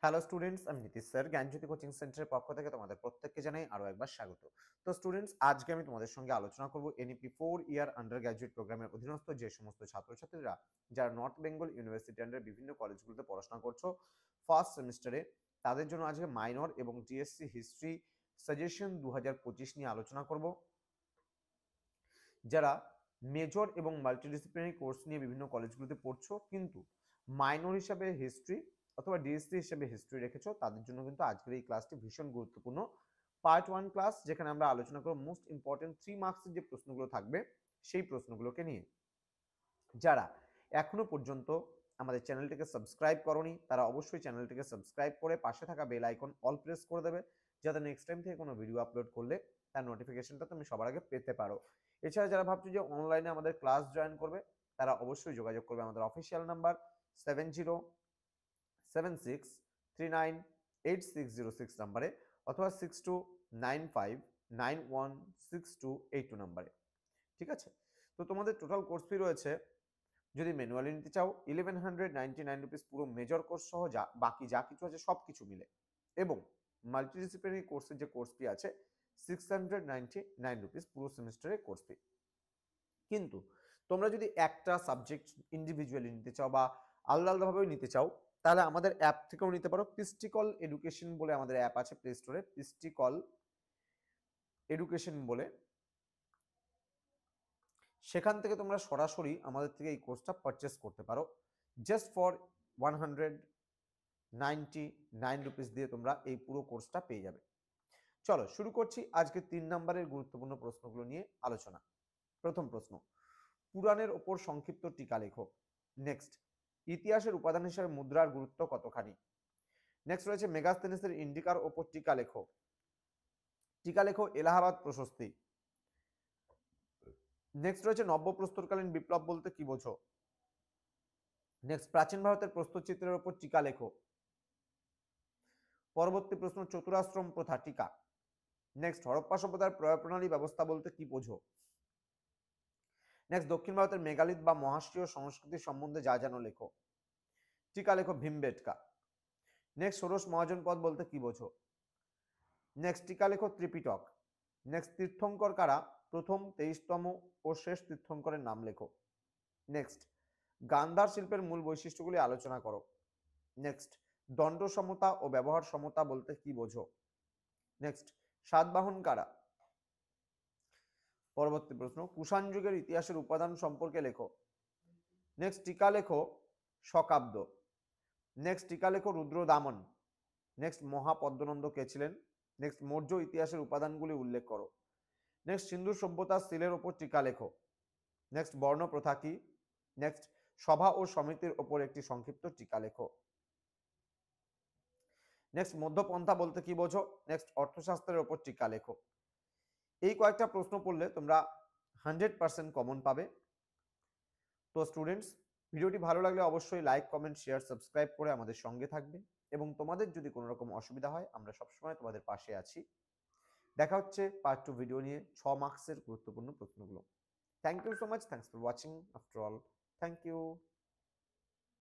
Hello students, আমি Nitish sir জ্ঞানজ্যোতি coaching সেন্টারের পক্ষ থেকে তোমাদের প্রত্যেককে জানাই আরো একবার স্বাগত। তো স্টুডেন্টস, আজকে আমি তোমাদের সঙ্গে আলোচনা করব এনইপি 4 ইয়ার আন্ডার গ্র্যাজুয়েট প্রোগ্রামের অধীনস্থ যে সমস্ত ছাত্রছাত্রীরা যারা নর্থ বেঙ্গল ইউনিভার্সিটি আন্ডার বিভিন্ন কলেজগুলোতে পড়াশোনা করছো ফার্স্ট সেমিস্টারে, তাদের জন্য আজকে মাইনর এবং টিএসসি হিস্ট্রি সাজেশন 2025 নিয়ে আলোচনা করব। যারা মেজর এবং মাল্টিডিসিপ্লিনারি কোর্স নিয়ে বিভিন্ন কলেজগুলোতে পড়ছো কিন্তু মাইনর হিসাবে হিস্ট্রি অথবা ডিএসসি হিসেবে হিস্ট্রি রেখেছো, তাদের জন্য কিন্তু আজকের এই ক্লাসটি ভীষণ গুরুত্বপূর্ণ। পার্ট 1 ক্লাস, যেখানে আমরা আলোচনা করব মোস্ট ইম্পর্টেন্ট 3 মার্কসের যে প্রশ্নগুলো থাকবে সেই প্রশ্নগুলোকে নিয়ে। যারা এখনো পর্যন্ত আমাদের চ্যানেলটিকে সাবস্ক্রাইব করনি, তারা অবশ্যই চ্যানেলটিকে সাবস্ক্রাইব করে পাশে থাকা বেল আইকন অল প্রেস করে দেবে, যাতে নেক্সট টাইম থেকে কোনো ভিডিও আপলোড করলে তার নোটিফিকেশনটা তুমি সবার আগে পেতে পারো। এছাড়া যারা ভাবছো যে অনলাইনে আমাদের ক্লাস জয়েন করবে, তারা অবশ্যই যোগাযোগ করবে আমাদের অফিসিয়াল নাম্বার 7076398606 নাম্বারে অথবা 6295916282 নাম্বারে। ঠিক আছে? তো তোমাদের টোটাল কোর্স ফি রয়েছে, যদি ম্যানুয়ালি নিতে চাও 1199 রুপিস পুরো মেজর কোর্স সহ, বাকি যা কিছু আছে সব কিছু মিলে, এবং মাল্টিডিসিপ্লিনারি কোর্সের যে কোর্স ফি আছে 699 রুপিস পুরো সেমিস্টারের কোর্স ফি। কিন্তু তোমরা যদি একটা সাবজেক্ট ইন্ডিভিজুয়ালি নিতে চাও বা আলাদা আলাদাভাবে নিতে চাও, তাহলে আমাদের অ্যাপ থেকেও নিতে পারো। পিস্টিকল এডুকেশন বলে আমাদের অ্যাপ আছে প্লে স্টোরে, পিস্টিকল এডুকেশন বলে, সেখান থেকে তোমরা সরাসরি আমাদের থেকে এই কোর্সটা পারচেস করতে পারো। জাস্ট ফর 199 রুপিস দিয়ে তোমরা এই পুরো কোর্সটা পেয়ে যাবে। চলো শুরু করছি আজকে 3 নম্বরের গুরুত্বপূর্ণ প্রশ্নগুলো নিয়ে আলোচনা। প্রথম প্রশ্ন, পুরাণের ওপর সংক্ষিপ্ত টিকা লেখো। নেক্সট, ইতিহাসের উপাদান হিসেবে মুদ্রার গুরুত্ব কতখানি। নেক্সট রয়েছে মেগাস্তেনিসের ইন্ডিকার ওপর টিকা লেখো। টিকা লেখো এলাহাবাদ প্রশস্তি। নেক্সট রয়েছে নব্যপ্রস্তরকালীন বিপ্লব বলতে কি বোঝো। নেক্সট, প্রাচীন ভারতের প্রস্তরচিত্রের ওপর টিকা লেখো। পরবর্তী প্রশ্ন, চতুরাশ্রম প্রথা টিকা। নেক্সট, হরপ্পা সভ্যতার প্রয়ার প্রণালী ব্যবস্থা বলতে কি বোঝো। নেক্সট, দক্ষিণ ভারতের মেগালিথ বা মহাশীয় সংস্কৃতি সম্বন্ধে যা জানো লেখো। টিকা লেখো ভীমবেটকা। নেক্সট, ষোড়শ মহাজন পদ বলতে কি বোঝো। নেক্সট, টিকা লেখো ত্রিপিটক। নেক্সট, তীর্থঙ্কর কারা, প্রথম 23তম ও শেষ তীর্থঙ্করের নাম লেখো। নেক্সট, গান্ধার শিল্পের মূল বৈশিষ্ট্যগুলি আলোচনা করো। নেক্সট, দণ্ড সমতা ও ব্যবহার সমতা বলতে কি বোঝো। নেক্সট, সাতবাহন কারা। পরবর্তী প্রশ্ন, কুষাণ যুগের ইতিহাসের উপাদান সম্পর্কে লেখো। নেক্সট, টিকা লেখো শকাব্দ। নেক্সট, টিকা লেখো রুদ্রদামন। নেক্সট, মহাপদ্মনন্দ কে ছিলেন। নেক্সট, মৌর্য ইতিহাসের উপাদানগুলি উল্লেখ করো। নেক্সট, সিন্ধু সভ্যতার সিলের ওপর টিকা লেখো। নেক্সট, বর্ণ প্রথা কি। নেক্সট, সভা ও সমিতির ওপর একটি সংক্ষিপ্ত টিকা লেখো। নেক্সট, মধ্যপন্থা বলতে কি বোঝো। নেক্সট, অর্থশাস্ত্রের ওপর টিকা লেখো। এই কয়েকটা প্রশ্ন পড়লে তোমরা 100% কমন পাবে। তো স্টুডেন্টস, ভিডিওটি ভালো লাগলে অবশ্যই লাইক, কমেন্ট, শেয়ার, সাবস্ক্রাইব করে আমাদের সঙ্গে থাকবে, এবং তোমাদের যদি কোনো রকম অসুবিধা হয় আমরা সবসময় তোমাদের পাশে আছি। দেখা হচ্ছে পার্ট 2 ভিডিও নিয়ে 6 মার্কসের গুরুত্বপূর্ণ প্রশ্নগুলো। Thank you so much, thanks for watching after all, thank you.